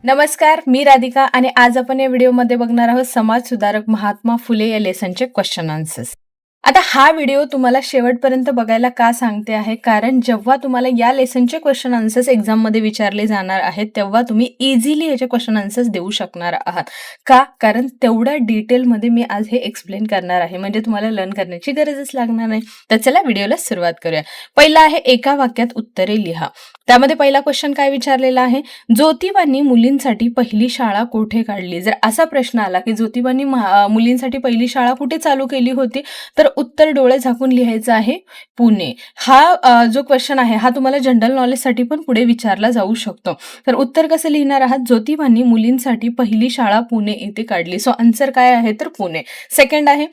नमस्कार, मी राधिका आणि आज आपण या व्हिडिओमध्ये बघणार आहोत समाज सुधारक महात्मा फुले या लेसनचे क्वेश्चन आन्सर्स. आता हा व्हिडिओ तुम्हाला शेवटपर्यंत बघायला का सांगते आहे, कारण जेव्हा तुम्हाला या लेसनचे क्वेश्चन आन्सर्स एक्झाममध्ये विचारले जाणार आहेत, तेव्हा तुम्ही इझिली याचे क्वेश्चन आन्सर्स देऊ शकणार आहात. का? कारण तेवढ्या डिटेलमध्ये मी आज हे एक्सप्लेन करणार आहे, म्हणजे तुम्हाला लर्न करण्याची गरजच लागणार नाही. तर चला व्हिडिओला सुरुवात करूया. पहिला आहे एका वाक्यात उत्तरे लिहा. त्यामध्ये पहिला क्वेश्चन काय विचारलेला आहे, ज्योतिबांनी मुलींसाठी पहिली शाळा कोठे काढली? जर असा प्रश्न आला की ज्योतिबांनी मुलींसाठी पहिली शाळा कुठे चालू केली होती, तर उत्तर डोळे झाकून लिहायचं आहे पुणे. हा जो क्वेश्चन आहे हा तुम्हाला जनरल नॉलेजसाठी पण पुढे विचारला जाऊ शकतो. तर उत्तर कसं लिहिणार आहात, ज्योतिबांनी मुलींसाठी पहिली शाळा पुणे येथे काढली. सो आन्सर काय आहे, तर पुणे. सेकंड आहे,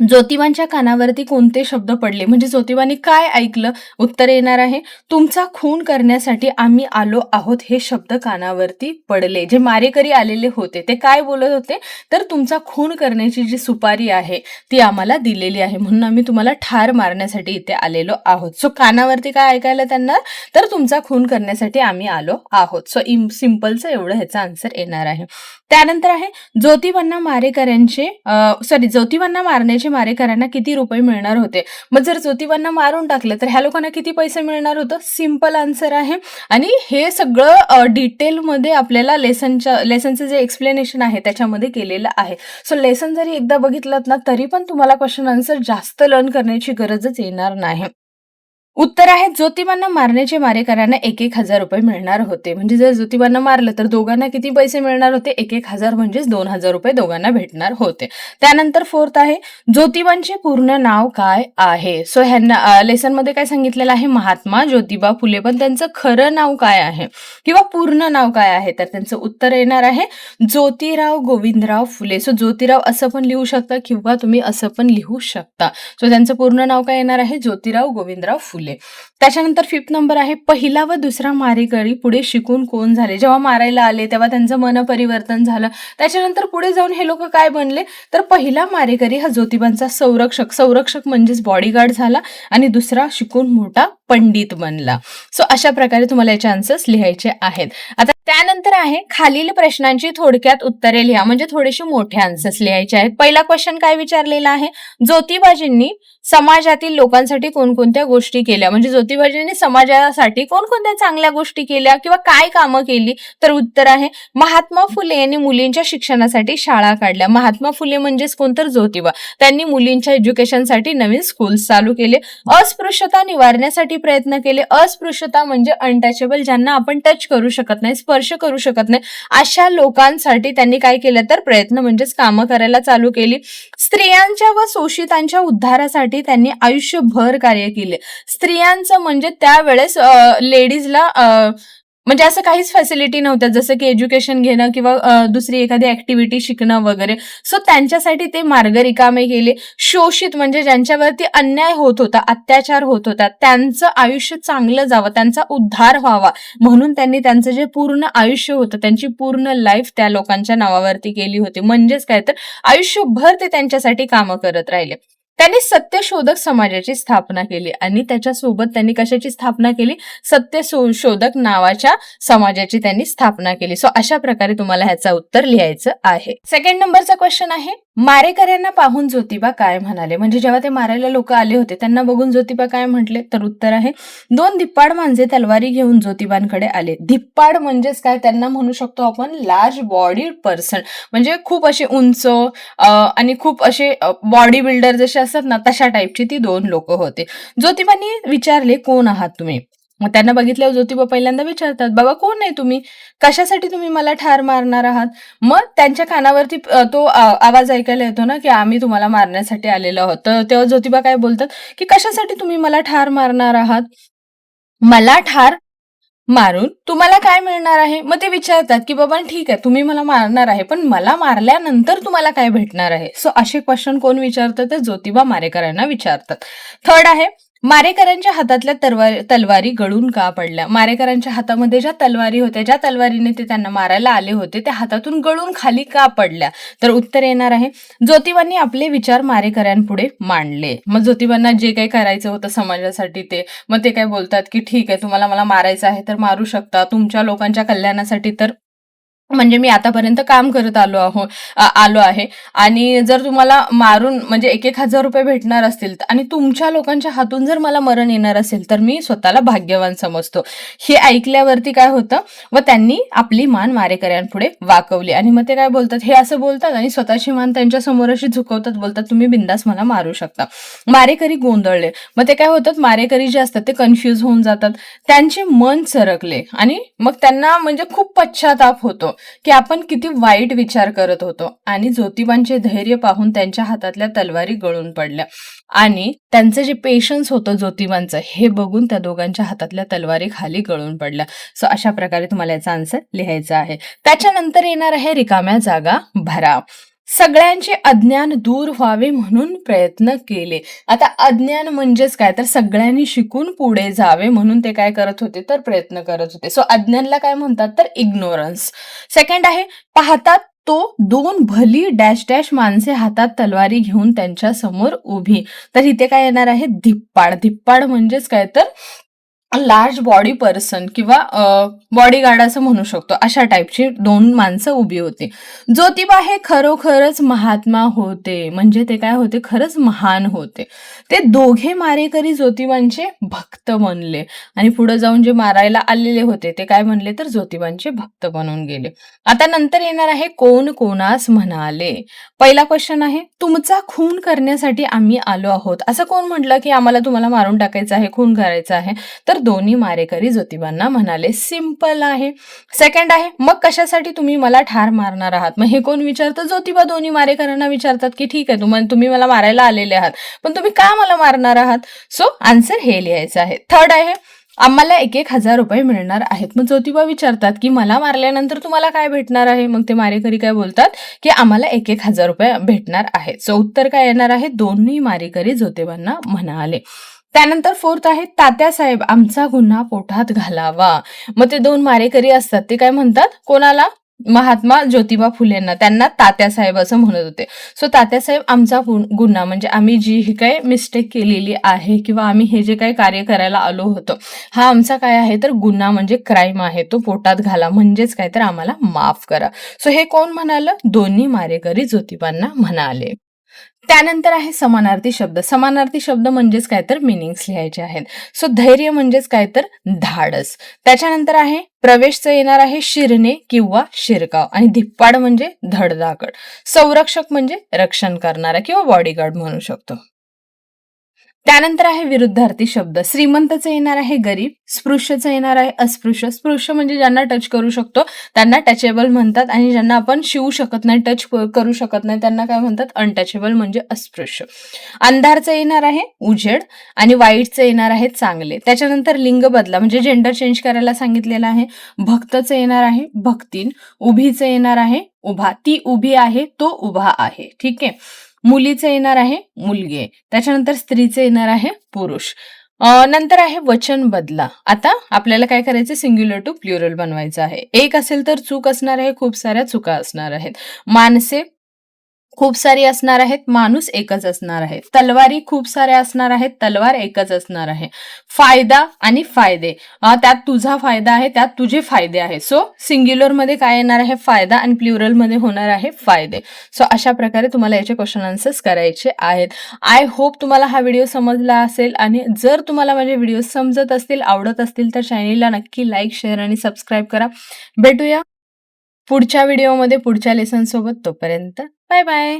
ज्योतिबांच्या कानावरती कोणते शब्द पडले? म्हणजे ज्योतिबांनी काय ऐकलं? उत्तर येणार आहे, तुमचा खून करण्यासाठी आम्ही आलो आहोत हे शब्द कानावरती पडले. जे मारेकरी आलेले होते ते काय बोलत होते, तर तुमचा खून करण्याची जी सुपारी आहे ती आम्हाला दिलेली आहे, म्हणून आम्ही तुम्हाला ठार मारण्यासाठी इथे आलेलो आहोत. सो कानावरती काय ऐकायला त्यांना, तर तुमचा खून करण्यासाठी आम्ही आलो आहोत. सो सिम्पलचं एवढं ह्याचा आन्सर येणार आहे. त्यानंतर आहे, ज्योतिबांना मारण्याचे मारेकऱ्यांना किती रुपये मिळणार होते? मग जर ज्योतिबांना मारून टाकलं तर ह्या लोकांना किती पैसे मिळणार होतं? सिंपल आन्सर आहे. आणि हे सगळं डिटेलमध्ये आपल्याला लेसनचं जे एक्सप्लेनेशन आहे त्याच्यामध्ये केलेलं आहे. सो लेसन जरी एकदा बघितलं ना तरी पण तुम्हाला क्वेश्चन आन्सर जास्त लर्न करण्याची गरजच येणार नाही. उत्तर आहे, ज्योतिबांना मारण्याचे मारेकऱ्यांना 1,000 रुपये मिळणार होते. म्हणजे जर ज्योतिबांना मारलं तर दोघांना किती पैसे मिळणार होते? 1,000 म्हणजेच 2,000 रुपये दोघांना भेटणार होते. त्यानंतर फोर्थ आहे, ज्योतिबांचे पूर्ण नाव काय आहे? सो ह्यांना लेसनमध्ये काय सांगितलेलं आहे, महात्मा ज्योतिबा फुले. पण त्यांचं खरं नाव काय आहे किंवा पूर्ण नाव काय आहे? तर त्यांचं उत्तर येणार आहे, ज्योतिराव गोविंदराव फुले. सो ज्योतिराव असं पण लिहू शकता किंवा तुम्ही असं पण लिहू शकता. सो त्यांचं पूर्ण नाव काय येणार आहे, ज्योतिराव गोविंदराव फुले. त्याच्यानंतर फिफ्थ नंबर आहे, पहिला व दुसरा मारेकरी पुढे शिकून कोण झाले? जेव्हा मारायला आले तेव्हा त्यांचं मन परिवर्तन झालं. त्याच्यानंतर पुढे जाऊन हे लोक काय बनले, तर पहिला मारेकरी हा ज्योतिबांचा संरक्षक म्हणजेच बॉडीगार्ड झाला आणि दुसरा शिकून मोठा पंडित बनला. सो अशा प्रकारे तुम्हाला याचे आन्सर्स लिहायचे आहेत. आता त्यानंतर आहे, खालील प्रश्नांची थोडक्यात उत्तरे लिहा. म्हणजे थोडेसे मोठे आन्सर्स लिहायचे आहेत. पहिला क्वेश्चन काय विचारलेला आहे, ज्योतिबाजींनी समाजातील लोकांसाठी कोणकोणत्या गोष्टी केल्या? म्हणजे ज्योतिबाजींनी समाजासाठी कोणकोणत्या चांगल्या गोष्टी केल्या किंवा काय कामं केली? तर उत्तर आहे, महात्मा फुले यांनी मुलींच्या शिक्षणासाठी शाळा काढल्या. महात्मा फुले म्हणजेच कोण, तर ज्योतिबा. त्यांनी मुलींच्या एज्युकेशनसाठी नवीन स्कूल्स चालू केले. अस्पृश्यता निवारण्यासाठी प्रयत्न केले. अस्पृश्यता म्हणजे अनटचेबल, ज्यांना आपण टच करू शकत नाही, स्पर्श करू शकत नाही, अशा लोकांसाठी त्यांनी काय केलं, तर प्रयत्न म्हणजेच कामं करायला चालू केली. स्त्रियांच्या व शोषितांच्या उद्धारासाठी त्यांनी आयुष्यभर कार्य केले. स्त्रियांचं म्हणजे त्यावेळेस लेडीजला म्हणजे असं काहीच फॅसिलिटी नव्हत्या, जसं की एज्युकेशन घेणं किंवा दुसरी एखादी ऍक्टिव्हिटी शिकणं वगैरे. सो त्यांच्यासाठी ते मार्ग रिकामे केले. शोषित म्हणजे ज्यांच्यावरती अन्याय होत होता, अत्याचार होत होता, त्यांचं आयुष्य चांगलं जावं, त्यांचा उद्धार व्हावा, म्हणून त्यांनी त्यांचं जे पूर्ण आयुष्य होतं, त्यांची पूर्ण लाईफ त्या लोकांच्या नावावरती केली होती. म्हणजेच काय, तर आयुष्यभर ते त्यांच्यासाठी कामं करत राहिले. त्यांनी सत्यशोधक समाजाची स्थापना केली आणि त्याच्यासोबत त्यांनी कशाची स्थापना केली, सत्यशोधक नावाच्या समाजाची त्यांनी स्थापना केली. सो अशा प्रकारे तुम्हाला ह्याचं उत्तर लिहायचं आहे. सेकंड नंबरचा क्वेश्चन आहे, मारेकऱ्यांना पाहून ज्योतिबा काय म्हणाले? म्हणजे जेव्हा ते मारायला लोक आले होते त्यांना बघून ज्योतिबा काय म्हटले? तर उत्तर आहे, 2 धिप्पाड माणसे तलवारी घेऊन ज्योतिबांकडे आले. धिप्पाड म्हणजेच काय, त्यांना म्हणू शकतो आपण लार्ज बॉडी पर्सन, म्हणजे खूप असे उंच आणि खूप असे बॉडी बिल्डर जसे असतात ना, तशा टाईपची ती 2 लोक होते. ज्योतिबांनी विचारले, कोण आहात तुम्ही? मग त्यांना बघितल्यावर ज्योतिबा पहिल्यांदा विचारतात, बाबा कोण आहे तुम्ही? कशासाठी तुम्ही मला ठार मारणार आहात? मग त्यांच्या कानावरती तो आवाज ऐकायला येतो ना, की आम्ही तुम्हाला मारण्यासाठी आलेलो आहोत. तर तेव्हा ज्योतिबा काय बोलतात, की कशासाठी तुम्ही मला ठार मारणार आहात? मला ठार मारून तुम्हाला काय मिळणार आहे? मग ते विचारतात, की बाबा ठीक आहे, तुम्ही मला मारणार आहे, पण मला मारल्यानंतर तुम्हाला काय भेटणार आहे? सो असे क्वेश्चन कोण विचारतात? तर ज्योतिबा मारेकऱ्यांना विचारतात. थर्ड आहे, मारेकऱ्यांच्या हातातल्या तलवारी गळून का पडल्या? मारेकऱ्यांच्या हातामध्ये ज्या तलवारी होत्या, ज्या तलवारीने ते त्यांना मारायला आले होते, त्या हातातून गळून खाली का पडल्या? तर उत्तर येणार आहे, ज्योतिबांनी आपले विचार मारेकऱ्यांपुढे मांडले. मग ज्योतिबांना जे काही करायचं होतं समाजासाठी मग ते काय बोलतात, की ठीक आहे, तुम्हाला मला मारायचं आहे तर मारू शकता, तुमच्या लोकांच्या कल्याणासाठी तर म्हणजे मी आतापर्यंत काम करत आलो आहे आणि जर तुम्हाला मारून म्हणजे 1,000 रुपये भेटणार असतील आणि तुमच्या लोकांच्या हातून जर मला मरण येणार असेल तर मी स्वतःला भाग्यवान समजतो. हे ऐकल्यावरती काय होतं व त्यांनी आपली मान मारेकऱ्यांपुढे वाकवली आणि मग ते काय बोलतात, हे असं बोलतात आणि स्वतःची मान त्यांच्या समोर अशी झुकवतात, बोलतात तुम्ही बिंदास मला मारू शकता. मारेकरी गोंधळले. मग ते काय होतात, मारेकरी जे असतात ते कन्फ्यूज होऊन जातात, त्यांचे मन सरकले आणि मग त्यांना म्हणजे खूप पश्चाताप होतो की आपण किती वाईट विचार करत होतो. आणि ज्योतिबांचे धैर्य पाहून त्यांच्या हातातल्या तलवारी गळून पडल्या आणि त्यांचं जे पेशन्स होतं ज्योतिबांचं, हे बघून त्या दोघांच्या हातातल्या तलवारी खाली गळून पडल्या. सो अशा प्रकारे तुम्हाला याचा आन्सर लिहायचा आहे. त्याच्यानंतर येणार आहे रिकाम्या जागा भरा. सगळ्यांचे अज्ञान दूर व्हावे म्हणून प्रयत्न केले. आता अज्ञान म्हणजेच काय, तर सगळ्यांनी शिकून पुढे जावे म्हणून ते काय करत होते, तर प्रयत्न करत होते. सो अज्ञानला काय म्हणतात, तर इग्नोरन्स. सेकंड आहे, पाहतात तो 2 भली डॅश डॅश माणसे हातात तलवारी घेऊन त्यांच्या समोर उभी. तर इथे काय येणार आहे, धिप्पाड. धिप्पाड म्हणजेच काय, तर लार्ज बॉडी पर्सन किंवा बॉडीगार्ड असं म्हणू शकतो. अशा टाईपची 2 माणसं उभी होती. ज्योतिबा हे खरोखरच महात्मा होते, म्हणजे ते काय होते, खरंच महान होते. ते दोघे मारेकरी ज्योतिबांचे भक्त बनले आणि पुढे जाऊन जे मारायला आलेले होते ते काय बनले, तर ज्योतिबांचे भक्त बनून गेले. आता नंतर येणार आहे, कोण कोणास म्हणाले. पहिला क्वेश्चन आहे, तुमचा खून करण्यासाठी आम्ही आलो आहोत. असं कोण म्हटलं की आम्हाला तुम्हाला मारून टाकायचं आहे, खून करायचं आहे, तर दोन्ही मारेकरी ज्योतिबांना म्हणाले. सिंपल आहे. सेकंड आहे, मग कशासाठी तुम्ही मला ठार मारणार आहात. मग हे कोण विचारतं, ज्योतिबा दोन्ही मारेकऱ्यांना विचारतात की ठीक आहे तुम्ही मला मारायला आलेले आहात, पण तुम्ही का मला मारणार आहात. सो आन्सर हे लिहायचं आहे. थर्ड आहे, आम्हाला 1,000 रुपये मिळणार आहेत. मग ज्योतिबा विचारतात की मला मारल्यानंतर तुम्हाला काय भेटणार आहे. मग ते मारेकरी काय बोलतात की आम्हाला 1,000 रुपये भेटणार आहेत. सो उत्तर काय येणार आहे, दोन्ही मारेकरी ज्योतिबांना म्हणाले. त्यानंतर फोर्थ आहे, तात्यासाहेब आमचा गुन्हा पोटात घालावा. मग ते 2 मारेकरी असतात ते काय म्हणतात, कोणाला, महात्मा ज्योतिबा फुलेंना, त्यांना तात्यासाहेब असं म्हणत होते. सो तात्यासाहेब आमचा गुन्हा म्हणजे आम्ही जी ही काय मिस्टेक केलेली आहे किंवा आम्ही हे जे काही कार्य करायला आलो होतो, हा आमचा काय आहे, तर गुन्हा म्हणजे क्राईम आहे, तो पोटात घाला म्हणजेच काय, तर आम्हाला माफ करा. सो हे कोण म्हणालं, दोन्ही मारेकरी ज्योतिबांना म्हणाले. त्यानंतर आहे समानार्थी शब्द. समानार्थी शब्द म्हणजेच काय, तर मिनिंग्स लिहायचे आहेत. सो धैर्य म्हणजेच काय, तर धाडस. त्याच्यानंतर आहे प्रवेशचं येणार आहे शिरणे किंवा शिरकाव आणि धिप्पाड म्हणजे धडधाकड. संरक्षक म्हणजे रक्षण करणारा किंवा बॉडीगार्ड म्हणू शकतो. त्यानंतर आहे विरुद्धार्थी शब्द. श्रीमंतचं येणार आहे गरीब, स्पृश्यचं येणार आहे अस्पृश्य. स्पृश्य म्हणजे ज्यांना टच करू शकतो त्यांना टचेबल म्हणतात आणि ज्यांना आपण शिवू शकत नाही, टच करू शकत नाही, त्यांना काय म्हणतात, अनटचेबल म्हणजे अस्पृश्य. अंधारचं येणार आहे उजेड आणि वाईटचं येणार आहे चांगले. त्याच्यानंतर लिंग बदला म्हणजे जेंडर चेंज करायला सांगितलेलं आहे. भक्तचं येणार आहे भक्तीन, उभीचं येणार आहे उभा, ती उभी आहे तो उभा आहे. ठीक आहे. मुलीचे येणार आहे मुलगे. त्याच्यानंतर स्त्रीचे येणार आहे पुरुष. नंतर आहे वचन बदला. आता आपल्याला काय करायचं, सिंग्युलर टू प्लुरल बनवायचं आहे. एक असेल तर चूक असणार आहे, खूप साऱ्या चुका असणार आहेत. माणसे खूप सारी असणार आहेत, माणूस एकच असणार आहे. तलवारी खूप साऱ्या असणार आहेत, तलवार एकच असणार आहे. फायदा आणि फायदे, त्यात तुझा फायदा आहे, त्यात तुझे फायदे आहे. सो सिंग्युलर मध्ये काय येणार आहे, फायदा, आणि प्लुरल मध्ये होणार आहे फायदे. सो अशा प्रकारे तुम्हाला याचे क्वेश्चन आन्सर्स करायचे आहेत. आय होप तुम्हाला हा व्हिडिओ समजला असेल आणि जर तुम्हाला माझे व्हिडिओ समजत असतील, आवडत असतील तर चॅनेलला नक्की लाईक, शेअर आणि सबस्क्राईब करा. भेटूया पुढच्या व्हिडिओमध्ये पुढच्या लेसन सोबत. तोपर्यंत बाय बाय.